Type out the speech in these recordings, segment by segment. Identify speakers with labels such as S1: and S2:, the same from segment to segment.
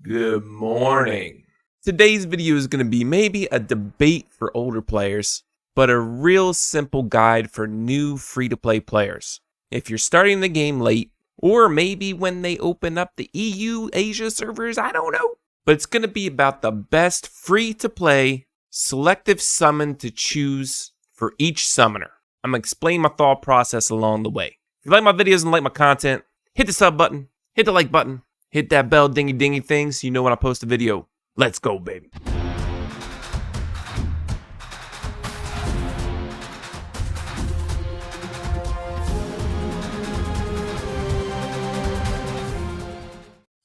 S1: Good morning. Today's video is going to be maybe a debate for older players, but a real simple guide for new free-to-play players. If you're starting the game late, or maybe when they open up the EU Asia servers, I don't know. But it's going to be about the best free-to-play selective summon to choose for each summoner. I'm going to explain my thought process along the way. If you like my videos and like my content, hit the sub button, hit the like button, hit that bell dingy dingy thing so you know when I post a video. Let's go, baby.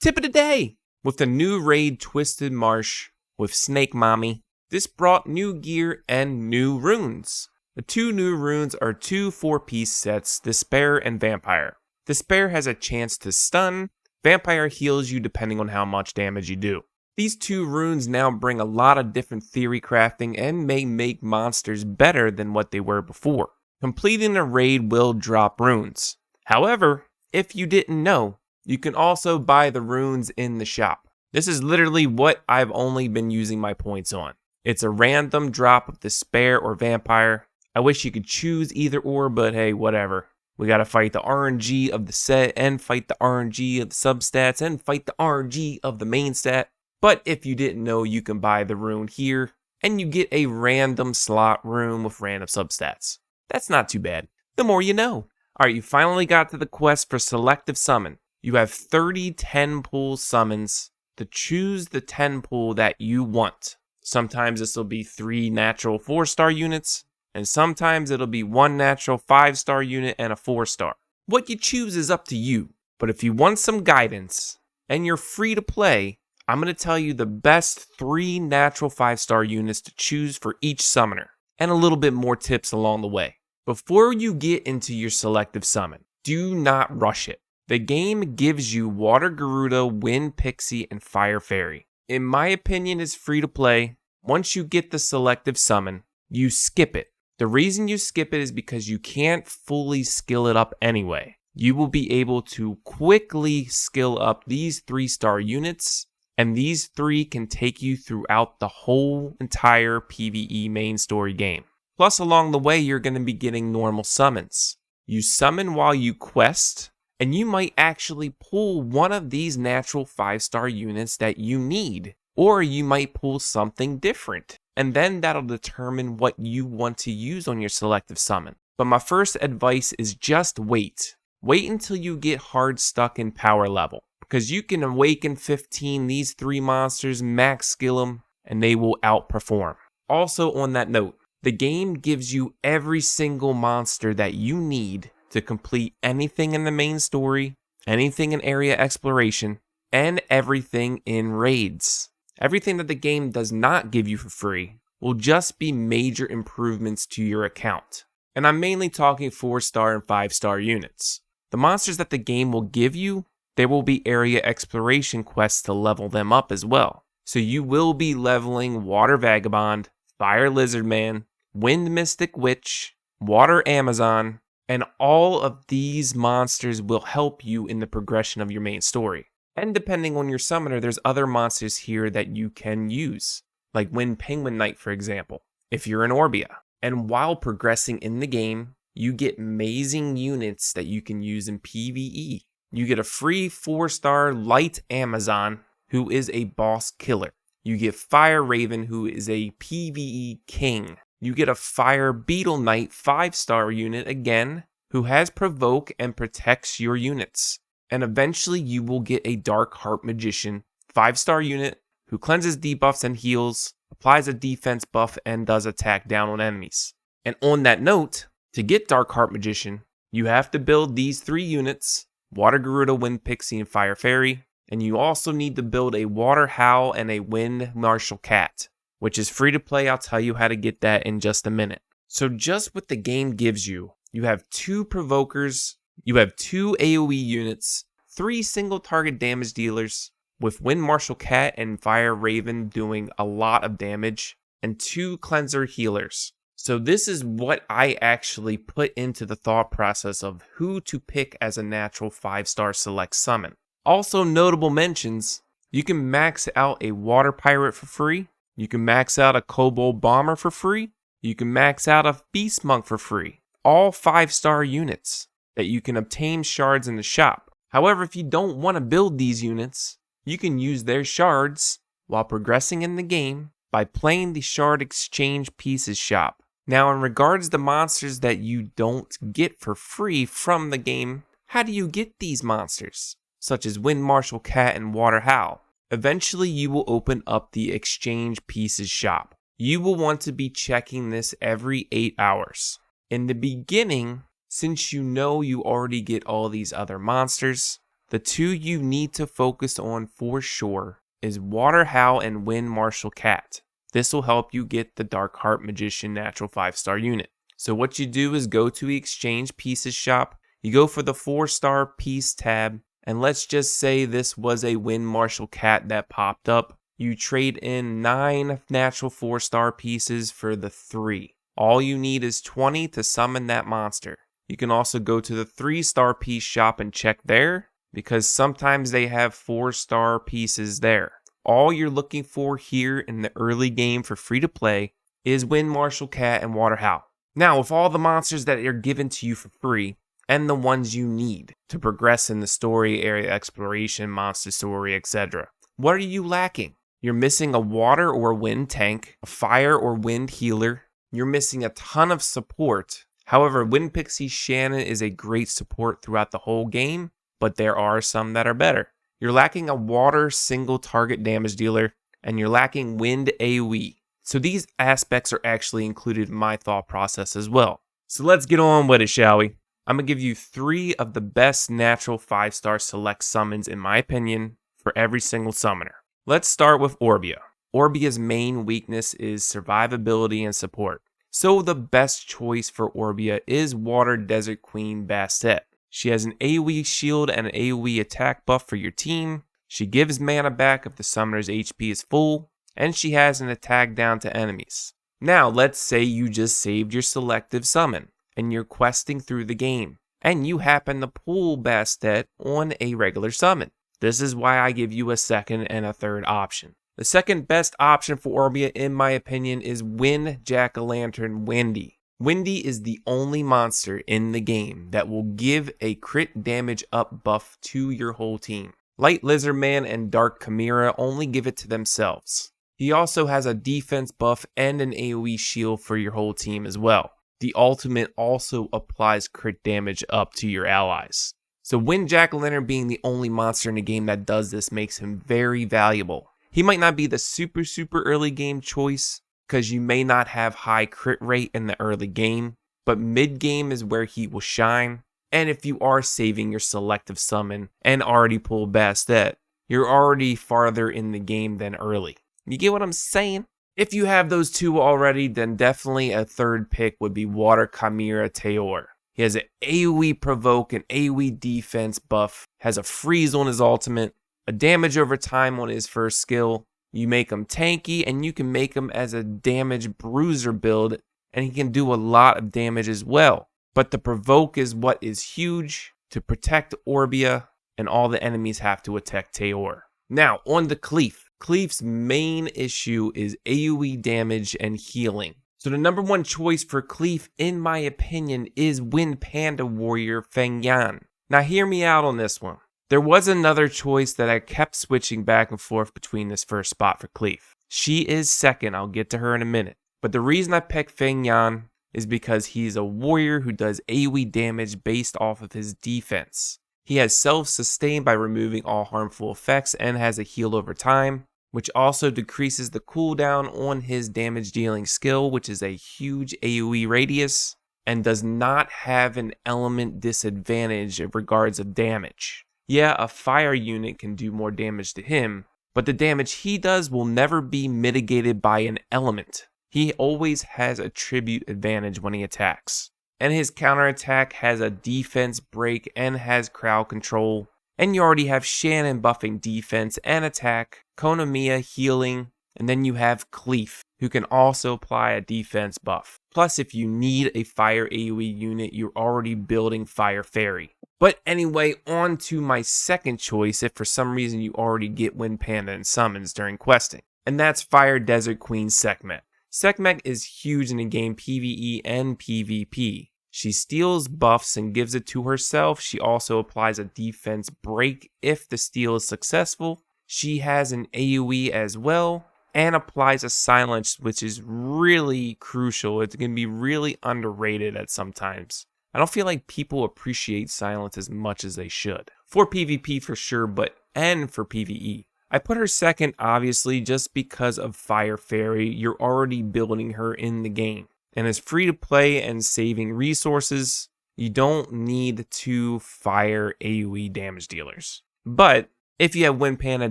S1: Tip of the day. With the new raid Twisted Marsh with Snake Mommy, this brought new gear and new runes. The two new runes are two 4-piece sets, Despair and Vampire. Despair has a chance to stun. Vampire heals you depending on how much damage you do. These two runes now bring a lot of different theory crafting and may make monsters better than what they were before. Completing a raid will drop runes. However, if you didn't know, you can also buy the runes in the shop. This is literally what I've only been using my points on. It's a random drop of Despair or Vampire. I wish you could choose either or, but hey, whatever. We gotta fight the RNG of the set and fight the RNG of the substats and fight the RNG of the main stat. But if you didn't know, you can buy the rune here and you get a random slot rune with random substats. That's not too bad. The more you know. Alright, you finally got to the quest for selective summon. You have 30 10 pool summons to choose the 10 pool that you want. Sometimes this will be 3 natural 4-star units. And sometimes it'll be 1 natural 5-star unit and a 4-star. What you choose is up to you. But if you want some guidance and you're free to play, I'm going to tell you the best 3 natural 5-star units to choose for each summoner. And a little bit more tips along the way. Before you get into your selective summon, do not rush it. The game gives you Water Gerudo, Wind Pixie, and Fire Fairy. In my opinion, it's free to play. Once you get the selective summon, you skip it. The reason you skip it is because you can't fully skill it up anyway. You will be able to quickly skill up these 3-star units, and these 3 can take you throughout the whole entire PvE main story game. Plus, along the way, you're going to be getting normal summons. You summon while you quest, and you might actually pull one of these natural 5-star units that you need, or you might pull something different. And then that'll determine what you want to use on your selective summon. But my first advice is just wait. Wait until you get hard stuck in power level. Because you can awaken 15 these 3 monsters, max skill them, and they will outperform. Also on that note, the game gives you every single monster that you need to complete anything in the main story, anything in area exploration, and everything in raids. Everything that the game does not give you for free will just be major improvements to your account. And I'm mainly talking 4-star and 5-star units. The monsters that the game will give you, there will be area exploration quests to level them up as well. So you will be leveling Water Vagabond, Fire Lizardman, Wind Mystic Witch, Water Amazon, and all of these monsters will help you in the progression of your main story. And depending on your summoner, there's other monsters here that you can use, like Wind Penguin Knight, for example, if you're in Orbia. And while progressing in the game, you get amazing units that you can use in PvE. You get a free 4-star Light Amazon, who is a boss killer. You get Fire Raven, who is a PvE king. You get a Fire Beetle Knight 5-star unit again, who has Provoke and protects your units. And eventually you will get a Dark Heart Magician 5-star unit who cleanses debuffs and heals, applies a defense buff, and does attack down on enemies. And on that note, to get Dark Heart Magician, you have to build these 3 units, Water Gerudo, Wind Pixie, and Fire Fairy, and you also need to build a Water Howl and a Wind Martial Cat, which is free to play. I'll tell you how to get that in just a minute. So just what the game gives you, you have 2 Provokers, you have 2 AoE units, 3 single target damage dealers, with Wind Martial Cat and Fire Raven doing a lot of damage, and 2 cleanser healers. So this is what I actually put into the thought process of who to pick as a natural 5-star select summon. Also notable mentions, You can max out a Water Pirate for free. You can max out a Kobold Bomber for free. You can max out a Beast Monk for free. All 5-star units that you can obtain shards in the shop. However, if you don't want to build these units, you can use their shards while progressing in the game by playing the Shard Exchange Pieces shop. Now, in regards to monsters that you don't get for free from the game, how do you get these monsters? Such as Wind Marshal Cat and Water Howl. Eventually, you will open up the Exchange Pieces shop. You will want to be checking this every 8 hours. In the beginning, since you know you already get all these other monsters, the two you need to focus on for sure is Water Howl and Wind Marshal Cat. This will help you get the Dark Heart Magician natural 5-star unit. So what you do is go to the Exchange Pieces shop, you go for the 4-star piece tab, and let's just say this was a Wind Marshal Cat that popped up. You trade in 9 natural 4-star pieces for the 3. All you need is 20 to summon that monster. You can also go to the 3-star piece shop and check there, because sometimes they have 4-star pieces there. All you're looking for here in the early game for free to play is Wind Marshal Cat and Water Howl. Now, with all the monsters that are given to you for free, and the ones you need to progress in the story, area exploration, monster story, etc., what are you lacking? You're missing a water or wind tank, a fire or wind healer. You're missing a ton of support. However, Wind Pixie Shannon is a great support throughout the whole game, but there are some that are better. You're lacking a water single target damage dealer, and you're lacking wind AoE. So these aspects are actually included in my thought process as well. So let's get on with it, shall we? I'm going to give you 3 of the best natural 5-star select summons in my opinion for every single summoner. Let's start with Orbia. Orbia's main weakness is survivability and support. So the best choice for Orbia is Water Desert Queen Bastet. She has an AoE shield and an AoE attack buff for your team. She gives mana back if the summoner's HP is full, and she has an attack down to enemies. Now, let's say you just saved your selective summon, and you're questing through the game, and you happen to pull Bastet on a regular summon. This is why I give you a second and a third option. The second best option for Orbia, in my opinion, is Wind Jack-o'-lantern Wendy. Wendy is the only monster in the game that will give a crit damage up buff to your whole team. Light Lizard Man and Dark Chimera only give it to themselves. He also has a defense buff and an AoE shield for your whole team as well. The ultimate also applies crit damage up to your allies. So Wind Jack-o'-lantern being the only monster in the game that does this makes him very valuable. He might not be the super early game choice, because you may not have high crit rate in the early game, but mid game is where he will shine. And if you are saving your selective summon and already pull Bastet, you're already farther in the game than early. You get what I'm saying? If you have those two already, then definitely a third pick would be Water Chimera Teor. He has an AoE provoke and AoE defense buff, has a freeze on his ultimate, a damage over time on his first skill. You make him tanky, and you can make him as a damage bruiser build, and he can do a lot of damage as well. But the provoke is what is huge to protect Orbia, and all the enemies have to attack Teor. Now, on to Cleef. Cleef's main issue is AoE damage and healing. So the number one choice for Cleef, in my opinion, is Wind Panda Warrior Feng Yan. Now hear me out on this one. There was another choice that I kept switching back and forth between this first spot for Cleef. She is second, I'll get to her in a minute. But the reason I picked Feng Yan is because he's a warrior who does AoE damage based off of his defense. He has self-sustain by removing all harmful effects and has a heal over time, which also decreases the cooldown on his damage dealing skill, which is a huge AoE radius, and does not have an element disadvantage in regards of damage. Yeah, a fire unit can do more damage to him, but the damage he does will never be mitigated by an element. He always has a tribute advantage when he attacks. And his counterattack has a defense break and has crowd control. And you already have Shannon buffing defense and attack, Konamiya healing, and then you have Cleef, who can also apply a defense buff. Plus, if you need a fire AoE unit, you're already building Fire Fairy. But anyway, on to my second choice if for some reason you already get Wind Panda and summons during questing. And that's Fire Desert Queen Sekhmet. Sekhmet is huge in the game PvE and PvP. She steals buffs and gives it to herself. She also applies a defense break if the steal is successful. She has an AoE as well and applies a silence, which is really crucial. It's going to be really underrated at sometimes. I don't feel like people appreciate silence as much as they should. For PvP for sure, and for PvE. I put her second obviously just because of Fire Fairy. You're already building her in the game. And as free to play and saving resources, you don't need 2 fire AoE damage dealers. But if you have Wind Panda,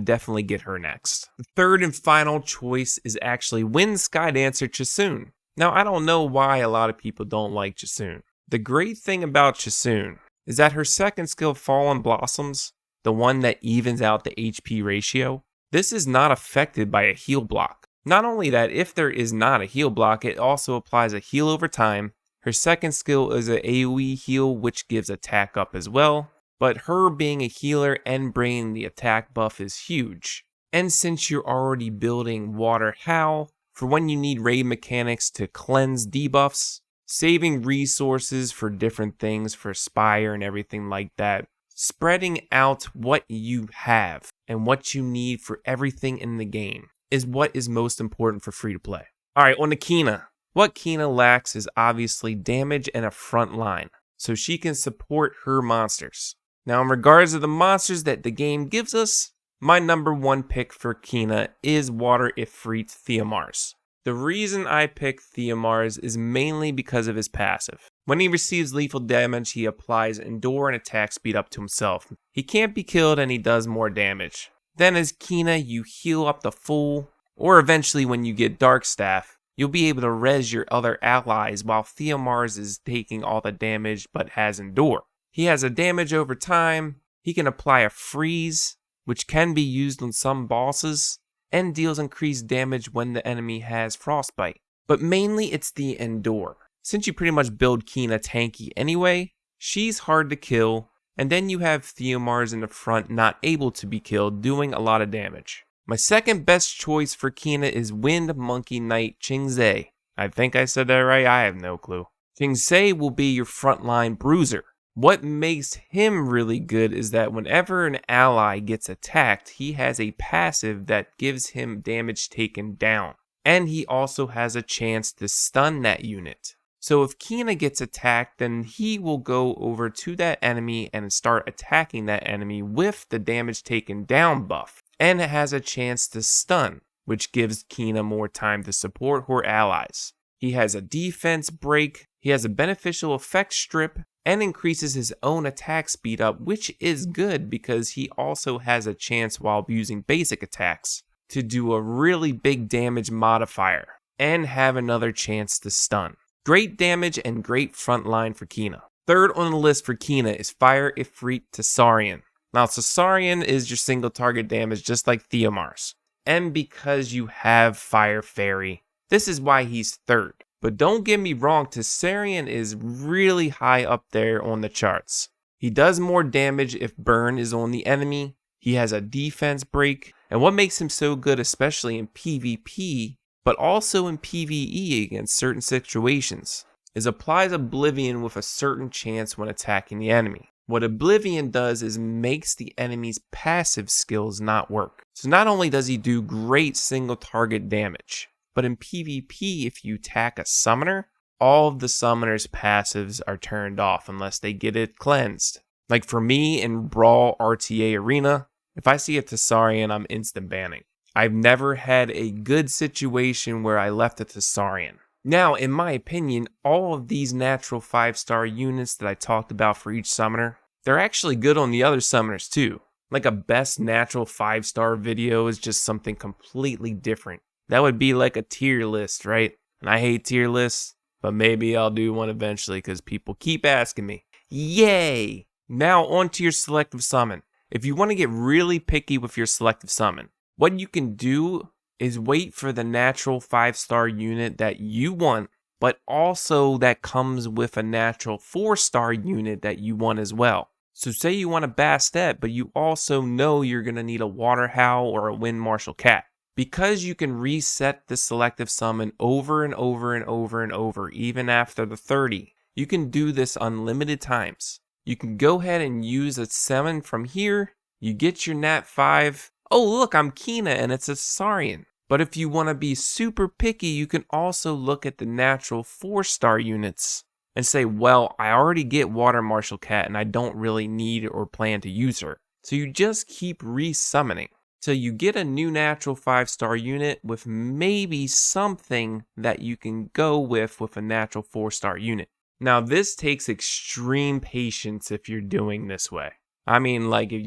S1: definitely get her next. The third and final choice is actually Wind Sky Dancer Chasun. Now I don't know why a lot of people don't like Chasun. The great thing about Chasun is that her second skill, Fallen Blossoms, the one that evens out the HP ratio, this is not affected by a heal block. Not only that, if there is not a heal block, it also applies a heal over time. Her second skill is an AoE heal, which gives attack up as well. But her being a healer and bringing the attack buff is huge. And since you're already building Water Howl, for when you need raid mechanics to cleanse debuffs, saving resources for different things for Spire and everything like that, spreading out what you have and what you need for everything in the game is what is most important for free to play. Alright, on to Kina. What Kina lacks is obviously damage and a front line, so she can support her monsters. Now in regards to the monsters that the game gives us, my number 1 pick for Kina is Water Ifrit Theomars. The reason I picked Theomars is mainly because of his passive. When he receives lethal damage, he applies Endure and attack speed up to himself. He can't be killed and he does more damage. Then as Kina, you heal up the full, or eventually when you get Dark Staff, you'll be able to res your other allies while Theomars is taking all the damage but has Endure. He has a damage over time, he can apply a freeze, which can be used on some bosses, and deals increased damage when the enemy has Frostbite. But mainly it's the Endure. Since you pretty much build Kina tanky anyway, she's hard to kill, and then you have Theomars in the front not able to be killed, doing a lot of damage. My second best choice for Kina is Wind Monkey Knight Qingzei. I think I said that right, I have no clue. Qingzei will be your frontline bruiser. What makes him really good is that whenever an ally gets attacked, he has a passive that gives him damage taken down. And he also has a chance to stun that unit. So if Kina gets attacked, then he will go over to that enemy and start attacking that enemy with the damage taken down buff. And it has a chance to stun, which gives Kina more time to support her allies. He has a defense break, he has a beneficial effect strip, and increases his own attack speed up, which is good because he also has a chance while using basic attacks to do a really big damage modifier and have another chance to stun. Great damage and great front line for Kina. Third on the list for Kina is Fire Ifrit Tsarion. Now Tsarion is your single target damage just like Theomars. And because you have Fire Fairy, this is why he's third. But don't get me wrong, Tsarion is really high up there on the charts. He does more damage if burn is on the enemy. He has a defense break. And what makes him so good, especially in PvP, but also in PvE against certain situations, is applies Oblivion with a certain chance when attacking the enemy. What Oblivion does is makes the enemy's passive skills not work. So not only does he do great single target damage, but in PvP if you attack a summoner, all of the summoner's passives are turned off unless they get it cleansed. Like for me in Brawl RTA Arena, if I see a Tsarion, I'm instant banning. I've never had a good situation where I left a Tsarion. Now, in my opinion, all of these natural 5-star units that I talked about for each summoner, they're actually good on the other summoners too. Like a best natural 5-star video is just something completely different. That would be like a tier list, right? And I hate tier lists, but maybe I'll do one eventually because people keep asking me. Yay! Now on to your selective summon. If you want to get really picky with your selective summon, what you can do is wait for the natural 5-star unit that you want but also that comes with a natural 4-star unit that you want as well. So say you want a Bastet, but you also know you're going to need a Water Howl or a Wind Marshal Cat. Because you can reset the selective summon over and over and over and over, even after the 30, you can do this unlimited times. You can go ahead and use a summon from here. You get your Nat 5. Oh, look, I'm Kina and it's a Saurian. But if you want to be super picky, you can also look at the natural 4-star units and say, well, I already get Water Marshal Cat and I don't really need or plan to use her. So you just keep resummoning till you get a new natural 5-star unit with maybe something that you can go with a natural 4-star unit. Now this takes extreme patience if you're doing this way. I mean, like if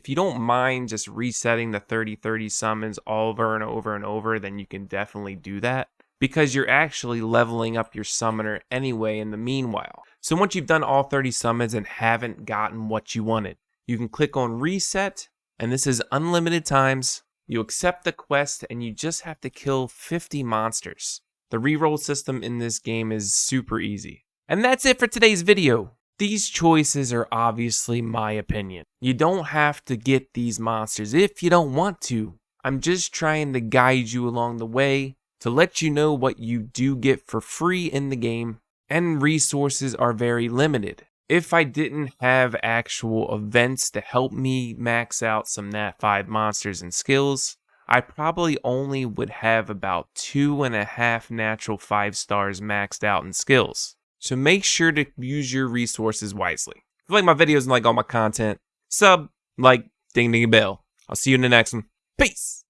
S1: you don't mind just resetting the 30-30 summons over and over and over, then you can definitely do that because you're actually leveling up your summoner anyway in the meanwhile. So once you've done all 30 summons and haven't gotten what you wanted, you can click on reset. And this is unlimited times. You accept the quest and you just have to kill 50 monsters. The reroll system in this game is super easy. And that's it for today's video. These choices are obviously my opinion. You don't have to get these monsters if you don't want to. I'm just trying to guide you along the way to let you know what you do get for free in the game, and resources are very limited. If I didn't have actual events to help me max out some Nat 5 monsters and skills, I probably only would have about 2.5 natural 5 stars maxed out in skills. So make sure to use your resources wisely. If you like my videos and like all my content, sub, like, ding ding bell. I'll see you in the next one. Peace!